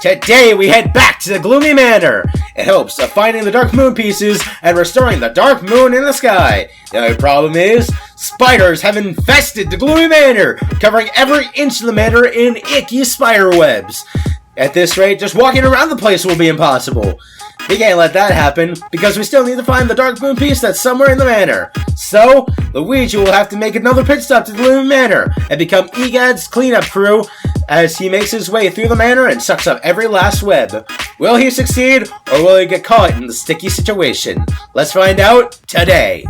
Today we head back to the Gloomy Manor in hopes of finding the Dark Moon pieces and restoring the Dark Moon in the sky. The only problem is, spiders have infested the Gloomy Manor, covering every inch of the manor in icky spider webs. At this rate, just walking around the place will be impossible. We can't let that happen, because we still need to find the Dark Moon piece that's somewhere in the manor. So, Luigi will have to make another pit stop to the Gloomy Manor and become E Gadd's cleanup crew as he makes his way through the manor and sucks up every last web. Will he succeed, or will he get caught in the sticky situation? Let's find out today.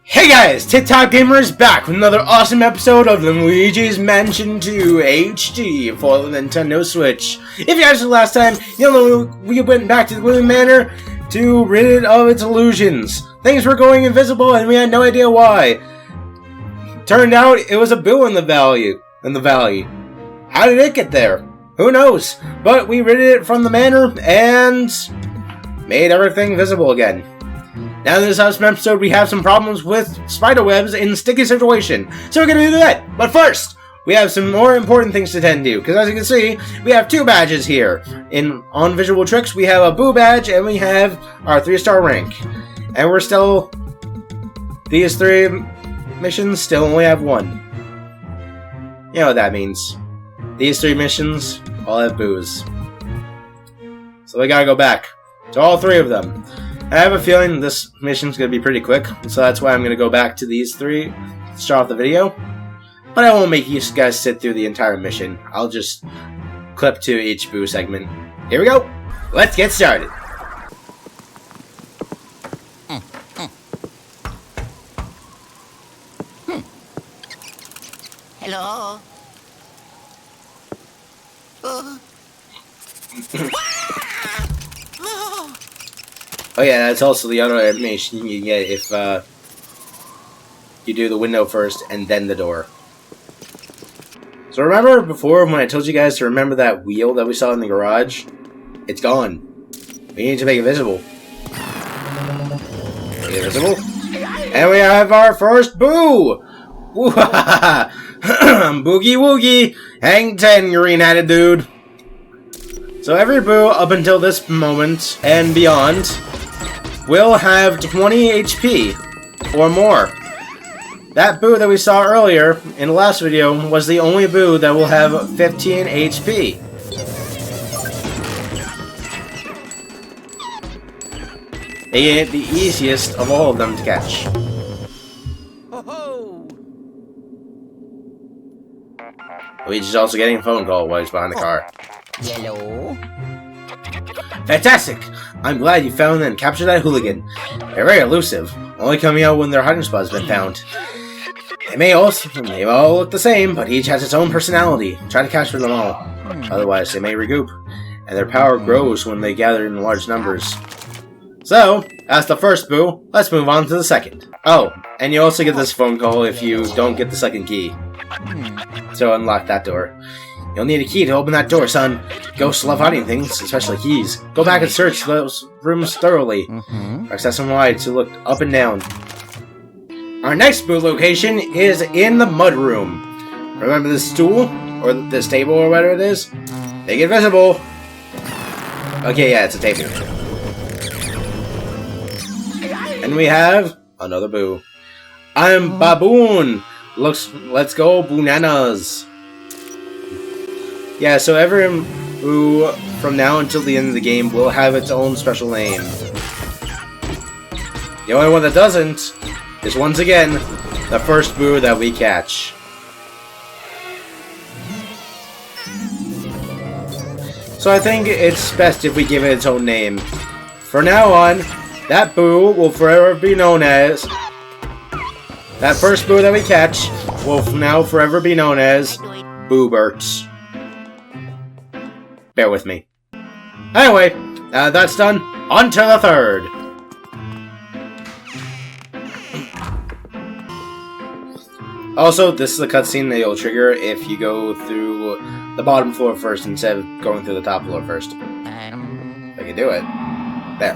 Hey guys, TipTop Gamer is back with another awesome episode of Luigi's Mansion 2 HD for the Nintendo Switch. If you guys did last time, you'll know we went back to the Gloomy Manor to rid it of its illusions. Things were going invisible and we had no idea why. Turned out it was a boo in the valley. How did it get there? Who knows? But we rid it from the manor and made everything visible again. Now in this awesome episode, we have some problems with spiderwebs in sticky situation, so we're gonna do that. But first, we have some more important things to tend to, because as you can see, we have two badges here. On Visual Tricks, we have a Boo badge, and we have our 3-star rank. And we're still, these 3 missions still only have 1. You know what that means. These 3 missions all have Boos. So we gotta go back to all 3 of them. I have a feeling this mission's going to be pretty quick, so that's why I'm going to go back to these 3 to start off the video. But I won't make you guys sit through the entire mission. I'll just clip to each Boo segment. Here we go! Let's get started! Hello? Oh yeah, that's also the other animation you get if you do the window first and then the door. So remember before when I told you guys to remember that wheel that we saw in the garage? It's gone. We need to make it visible. Make it visible. And we have our first Boo! Boogie woogie! Hang 10, green-hatted dude! So every Boo up until this moment and beyond will have 20 HP or more. That Boo that we saw earlier in the last video was the only Boo that will have 15 HP. Making it the easiest of all of them to catch. Luigi's also getting a phone call while he's behind the car. Hello? Fantastic! I'm glad you found and captured that hooligan. They're very elusive, only coming out when their hiding spot has been found. They may all look the same, but each has its own personality. Try to capture them all. Otherwise, they may regroup, and their power grows when they gather in large numbers. So, that's the first Boo. Let's move on to the second. Oh, and you also get this phone call if you don't get the second key. So unlock that door. You'll need a key to open that door, son. Ghosts love hiding things, especially keys. Go back and search those rooms thoroughly. Access them wide to look up and down. Our next Boo location is in the mud room. Remember this stool? Or this table or whatever it is? Make it visible. Okay, yeah, it's a table. And we have another Boo. I'm Baboon. Let's go bananas. Yeah, so every Boo from now until the end of the game will have its own special name. The only one that doesn't is, once again, the first Boo that we catch. So I think it's best if we give it its own name. For now on, That boo will forever be known as... That first boo that we catch will now forever be known as Boo-Berts. Bear with me. Anyway, that's done. On to the third. Also, this is a cutscene that you'll trigger if you go through the bottom floor first instead of going through the top floor first. I can do it. There.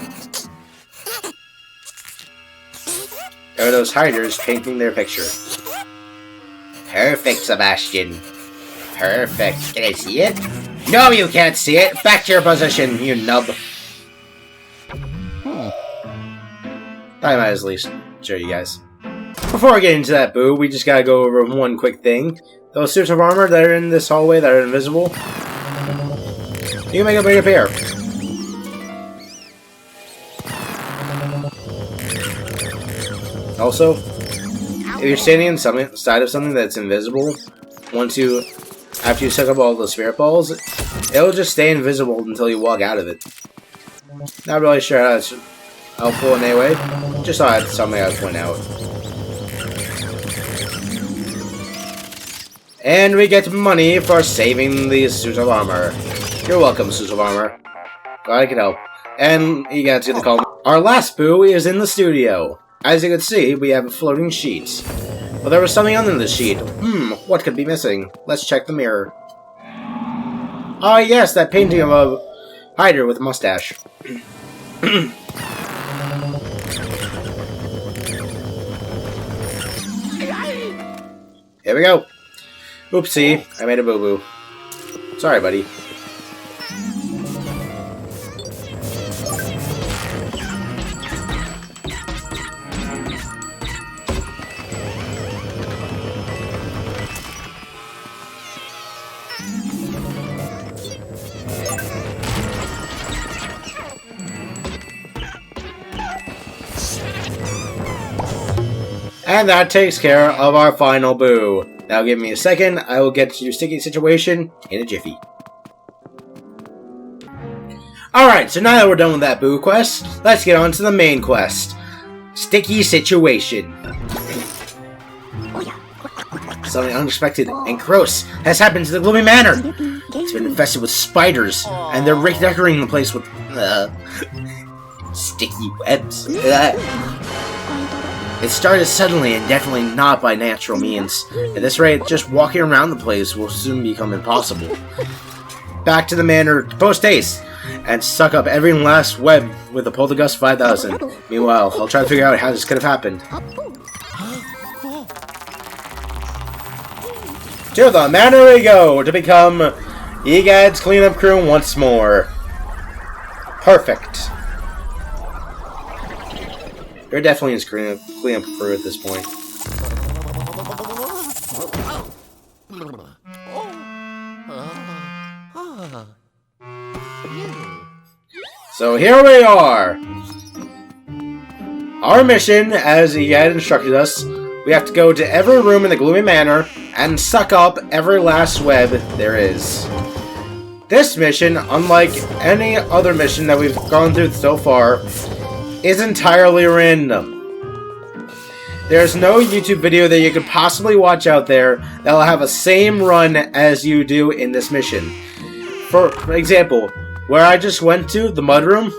There are those hiders painting their picture. Perfect, Sebastian. Perfect. Can I see it? No, you can't see it. Back to your position, you nub. I might as least show you guys. Before I get into that boo, we just gotta go over one quick thing. Those suits of armor that are in this hallway that are invisible, you can make them reappear. Also, if you're standing inside of something that's invisible, after you suck up all the spirit balls, it'll just stay invisible until you walk out of it. Not really sure how that's helpful in any way. Just thought it's something I would point out. And we get money for saving these suits of armor. You're welcome, suits of armor. Glad I could help. And you guys get to call me. Our last boo is in the studio. As you can see, we have a floating sheet. Well, there was something under the sheet. What could be missing? Let's check the mirror. Ah, yes, that painting of a hider with a mustache. Here we go. Oopsie, I made a boo-boo. Sorry, buddy. And that takes care of our final boo. Now give me a second, I will get to your sticky situation in a jiffy. Alright, so now that we're done with that boo quest, let's get on to the main quest. Sticky situation. Something unexpected and gross has happened to the Gloomy Manor. It's been infested with spiders, and they're redecorating the place with sticky webs. It started suddenly and definitely not by natural means. At this rate, just walking around the place will soon become impossible. Back to the manor post-haste and suck up every last web with the Poltergust 5000. Meanwhile, I'll try to figure out how this could have happened. To the manor we go to become E Gadd's cleanup crew once more. Perfect. You're definitely his cleanup crew at this point. So here we are. Our mission, as E Gadd instructed us, we have to go to every room in the Gloomy Manor and suck up every last web there is. This mission, unlike any other mission that we've gone through so far, is entirely random. There's no YouTube video that you could possibly watch out there that will have the same run as you do in this mission. For example, where I just went to, the mudroom,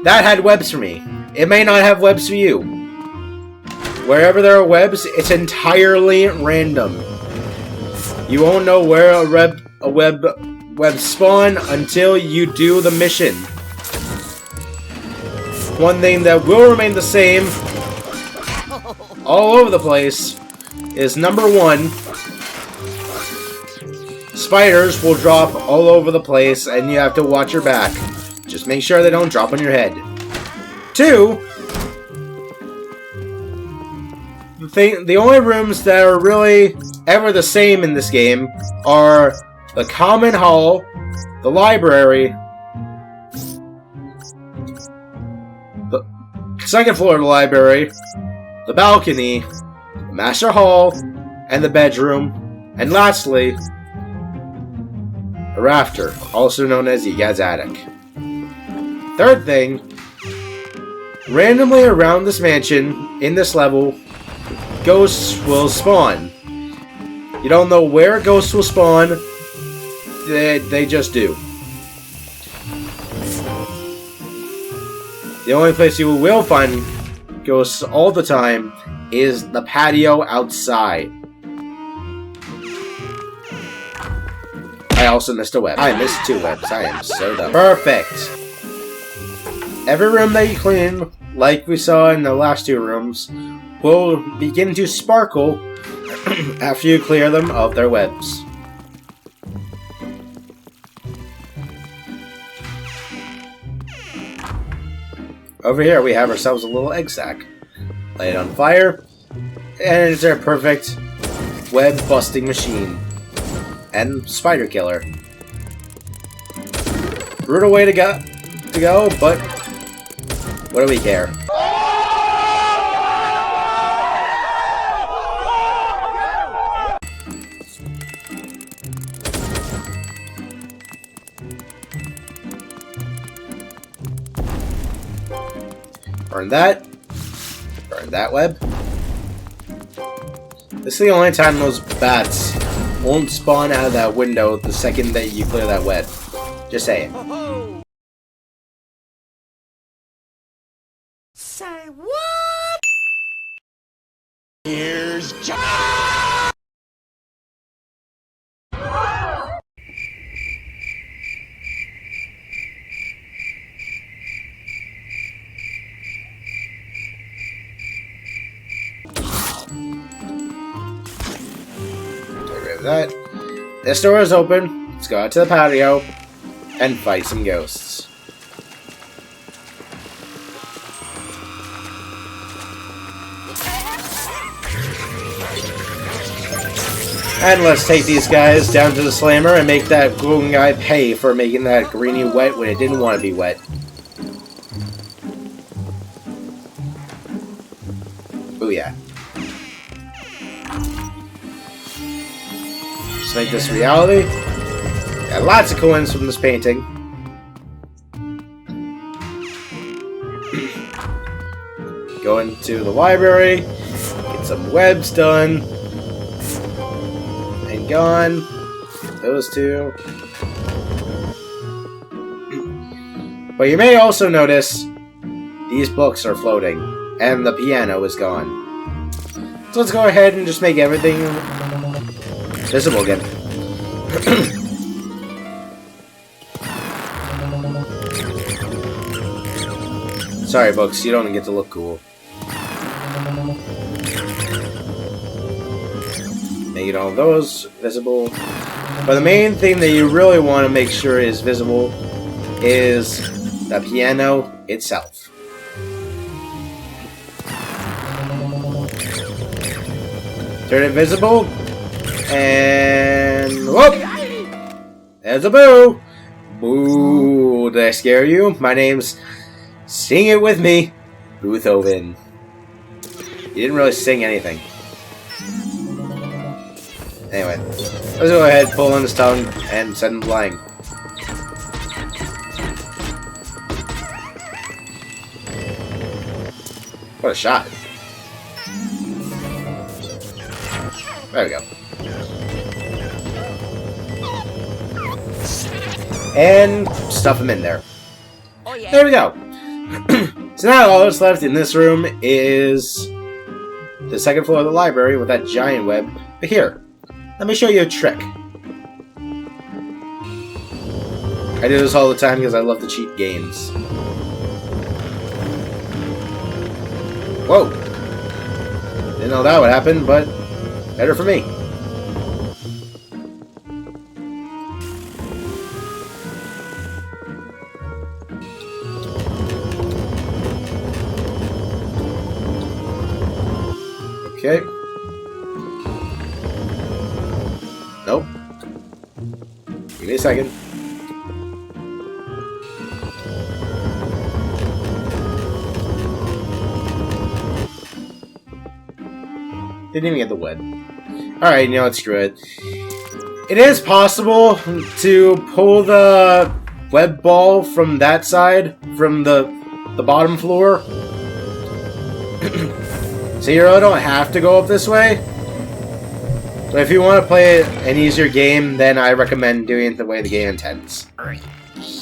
that had webs for me. It may not have webs for you. Wherever there are webs, it's entirely random. You won't know where a web spawn until you do the mission. One thing that will remain the same all over the place is number one, spiders will drop all over the place and you have to watch your back. Just make sure they don't drop on your head. Two, the only rooms that are really ever the same in this game are the common hall, the library, the second floor of the library, the balcony, the master hall, and the bedroom, and lastly, the rafter, also known as E Gadd's attic. Third thing, randomly around this mansion, in this level, ghosts will spawn. You don't know where ghosts will spawn, they just do. The only place you will find ghosts all the time is the patio outside. I also missed a web. I missed 2 webs. I am so dumb. Perfect! Every room that you clean, like we saw in the last 2 rooms, will begin to sparkle after you clear them of their webs. Over here we have ourselves a little egg sack. Lay it on fire, and it's our perfect web busting machine. And spider killer. Brutal way to go, but what do we care? Burn that. Burn that web. This is the only time those bats won't spawn out of that window the second that you clear that web. Just saying. Say what? Here's John. Get rid of that. This door is open. Let's go out to the patio and fight some ghosts. And let's take these guys down to the slammer and make that glowing guy pay for making that greenie wet when it didn't want to be wet. Booyah. Let's make this reality. Got lots of coins from this painting. Go into the library, get some webs done. And gone. Those 2. But you may also notice these books are floating, and the piano is gone. So let's go ahead and just make everything visible again. Sorry, books, you don't get to look cool. Make all those visible. But the main thing that you really want to make sure is visible is the piano itself. Turn it visible, and whoop! There's a boo! Boo! Did I scare you? My name's, sing it with me, Boothoven. He didn't really sing anything. Anyway, let's go ahead, pull on his tongue, and send him flying. What a shot. There we go. And stuff him in there. Oh, yeah. There we go. So now all that's left in this room is the 2nd floor of the library with that giant web. But here, let me show you a trick. I do this all the time because I love to cheat games. Whoa! Didn't know that would happen, but better for me. Okay. Nope. Give me a second. Didn't even get the web. Alright, you know what, screw it. It is possible to pull the web ball from that side, from the bottom floor, So you really don't have to go up this way. But if you want to play an easier game, then I recommend doing it the way the game intends.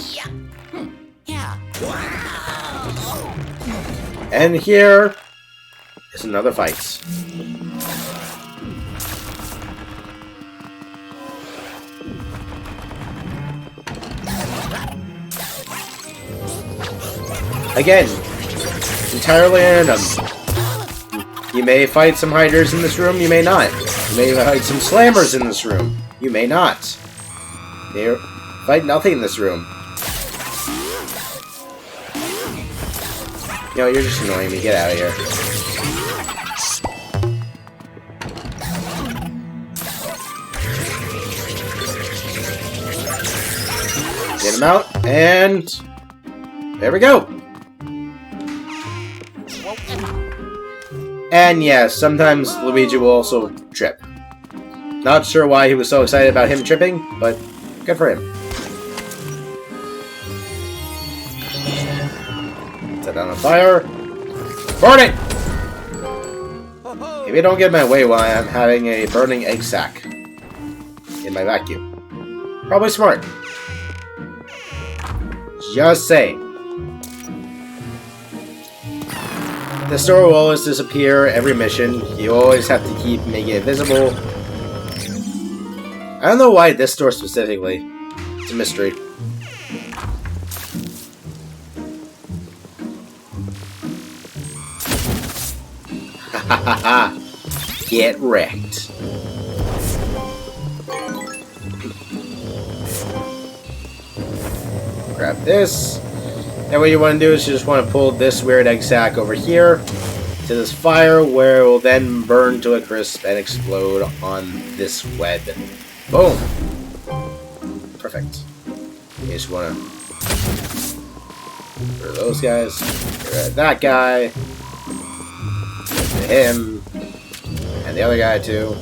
Yeah. And here is another fight. Again, it's entirely random. You may fight some hiders in this room, you may not. You may fight some slammers in this room, you may not. You may fight nothing in this room. Yo, you're just annoying me. Get out of here. Get him out, and there we go. And yes, sometimes Luigi will also trip. Not sure why he was so excited about him tripping, but good for him. Set down a fire. Burn it! Maybe don't get in my way while I'm having a burning egg sack in my vacuum. Probably smart. Just saying. The store will always disappear every mission. You always have to keep making it visible. I don't know why this store specifically. It's a mystery. Hahaha. Get wrecked. Grab this. And what you want to do is you just want to pull this weird egg sack over here to this fire where it will then burn to a crisp and explode on this web. Boom! Perfect. You just want to get rid of those guys, get rid of that guy, get rid of him, and the other guy too.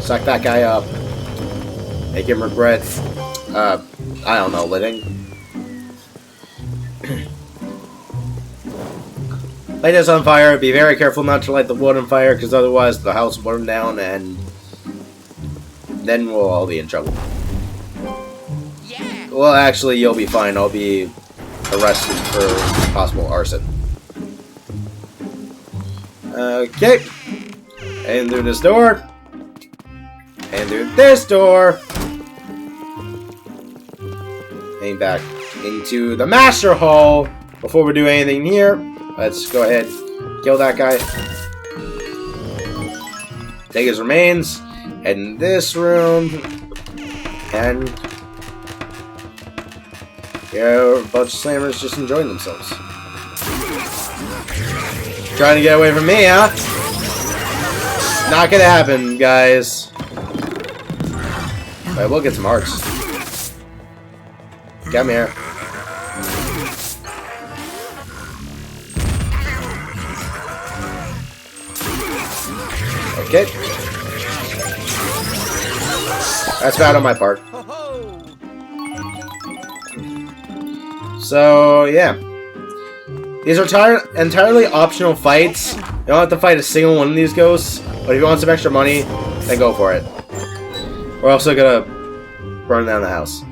Suck that guy up. Make him regret I don't know, living. Light this on fire. Be very careful not to light the wood on fire, because otherwise the house will burn down, and then we'll all be in trouble. Yeah. Well, actually, you'll be fine. I'll be arrested for possible arson. Okay. And through this door. And through this door. Heading back into the master hall. Before we do anything here, let's go ahead, kill that guy. Take his remains, head in this room, and yeah, a bunch of slammers just enjoying themselves. Trying to get away from me, huh? Not gonna happen, guys. But we'll get some hearts. Come here. Okay. That's bad on my part. So, yeah. These are entirely optional fights. You don't have to fight a single one of these ghosts. But if you want some extra money, then go for it. We're also gonna burn down the house.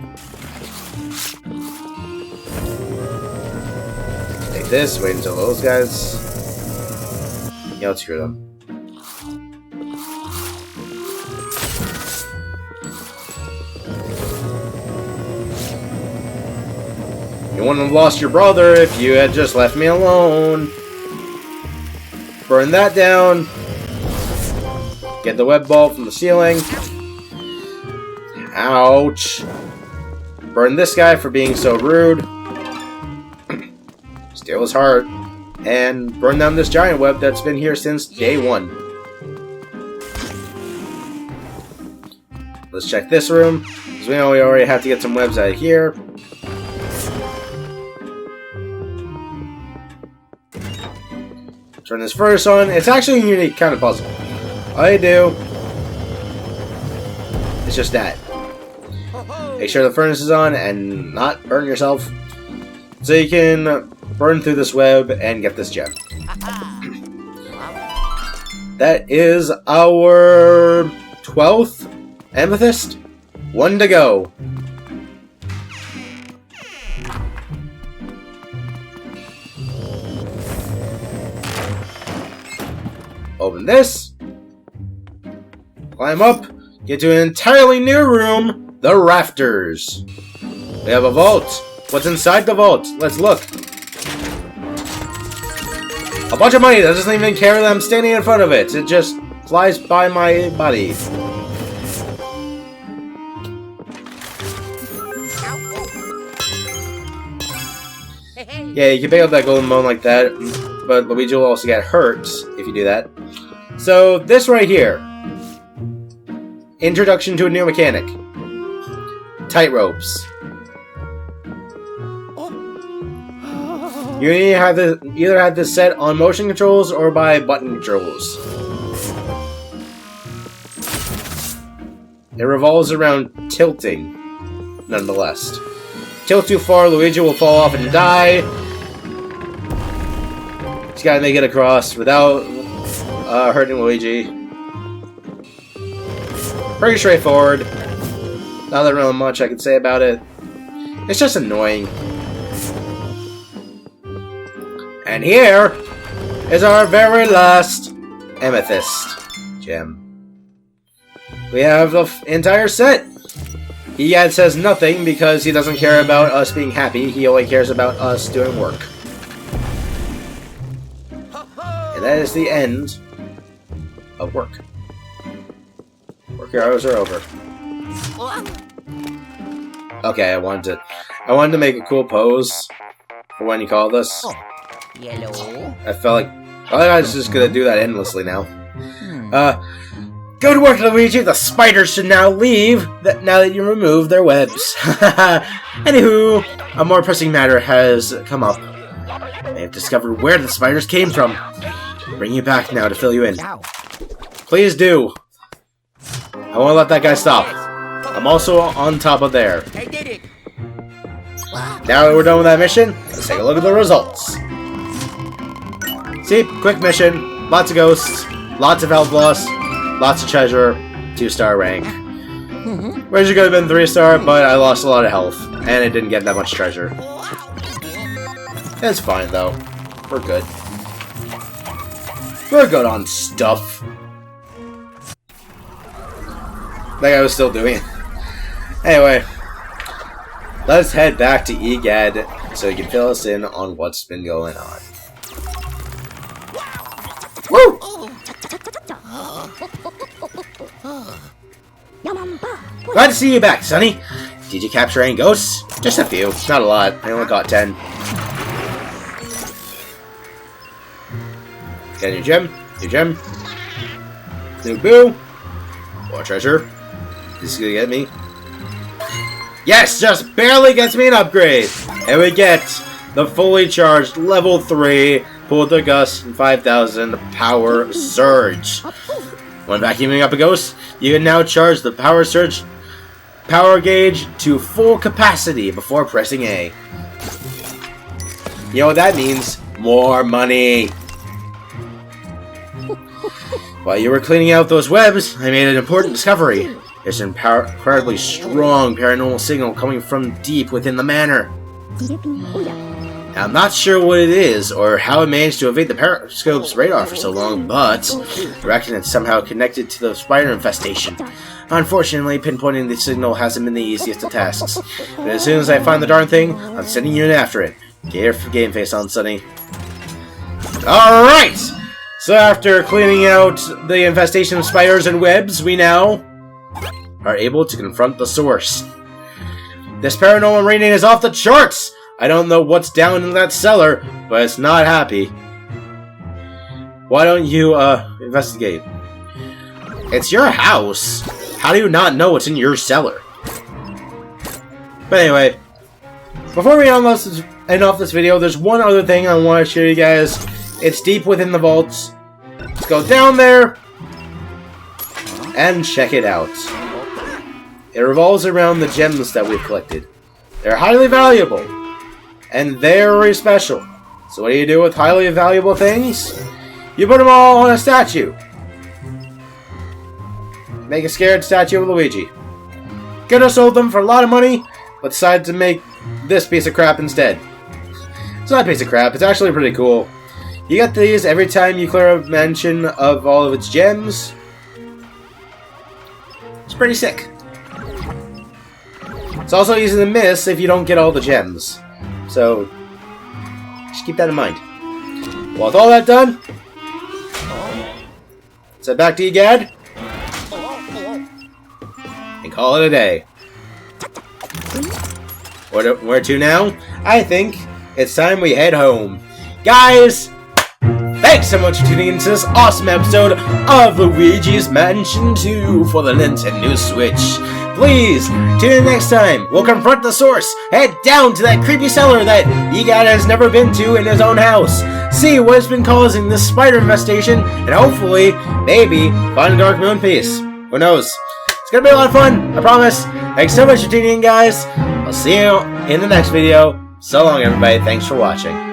Take this, wait until those guys... Yeah, let's screw them. You wouldn't have lost your brother if you had just left me alone. Burn that down. Get the web ball from the ceiling. Ouch. Burn this guy for being so rude. Steal his heart. And burn down this giant web that's been here since day one. Let's check this room, because we know we already have to get some webs out of here. Turn this furnace on. It's actually a unique kind of puzzle. All you do is just that. Make sure the furnace is on and not burn yourself. So you can burn through this web and get this gem. That is our 12th amethyst. 1 to go. Open this. Climb up. Get to an entirely new room. The rafters. We have a vault. What's inside the vault? Let's look. A bunch of money that doesn't even care that I'm standing in front of it. It just flies by my body. Yeah, you can pick up that golden bone like that, but Luigi will also get hurt if you do that. So, this right here. Introduction to a new mechanic. Tight ropes. You either have this set on motion controls or by button controls. It revolves around tilting, nonetheless. Tilt too far, Luigi will fall off and die. Just gotta make it across without hurting Luigi. Pretty straightforward. Not that really much I can say about it. It's just annoying. And here is our very last amethyst gem. We have the entire set. E Gadd says nothing because he doesn't care about us being happy. He only cares about us doing work. And that is the end of work. Work hours are over. Okay, I wanted to make a cool pose for when you call this. Yellow. I felt like I was just gonna do that endlessly now. Good work, Luigi. The spiders should now leave. Now that you removed their webs. Anywho, a more pressing matter has come up. I have discovered where the spiders came from. Bring you back now to fill you in. Please do. I won't let that guy stop. I'm also on top of there. I did it. Now that we're done with that mission, let's take a look at the results. See, quick mission, lots of ghosts, lots of health loss, lots of treasure, 2-star rank. Originally could have been 3-star, but I lost a lot of health, and I didn't get that much treasure. It's fine though. We're good. We're good on stuff. That guy was still doing it. Anyway, let's head back to E Gadd so he can fill us in on what's been going on. Woo! Glad to see you back, Sonny. Did you capture any ghosts? Just a few, not a lot. I only got 10. Got a new gem, new boo, more treasure. This is gonna get me. Yes, just barely gets me an upgrade. And we get the fully charged level 3 Pull the Gust and 5000 Power Surge. When vacuuming up a ghost, you can now charge the Power Surge power gauge to full capacity before pressing A. You know what that means? More money. While you were cleaning out those webs, I made an important discovery. There's an incredibly strong paranormal signal coming from deep within the manor. Now, I'm not sure what it is, or how it managed to evade the periscope's radar for so long, but I reckon it's somehow connected to the spider infestation. Unfortunately, pinpointing the signal hasn't been the easiest of tasks. But as soon as I find the darn thing, I'm sending you in after it. Get your game face on, Sonny. Alright! So after cleaning out the infestation of spiders and webs, we now are able to confront the source. This paranormal reading is off the charts! I don't know what's down in that cellar, but it's not happy. Why don't you, investigate? It's your house! How do you not know what's in your cellar? But anyway, before we end off this video, there's one other thing I want to show you guys. It's deep within the vaults. Let's go down there and check it out. It revolves around the gems that we've collected. They're highly valuable and very special. So what do you do with highly valuable things? You put them all on a statue. Make a scared statue of Luigi. Could have sold them for a lot of money, but decided to make this piece of crap instead. It's not a piece of crap, it's actually pretty cool. You get these every time you clear a mansion of all of its gems. It's pretty sick. It's also easy to miss if you don't get all the gems. So, just keep that in mind. Well, with all that done, let's head back to E Gadd and call it a day. Where to now? I think it's time we head home. Guys, thanks so much for tuning into this awesome episode of Luigi's Mansion 2 for the Nintendo Switch. Please, tune in next time. We'll confront the source, head down to that creepy cellar that E Gadd has never been to in his own house, see what's been causing this spider infestation, and hopefully, maybe, find a Dark Moon piece. Who knows? It's gonna be a lot of fun, I promise. Thanks so much for tuning in, guys. I'll see you in the next video. So long, everybody. Thanks for watching.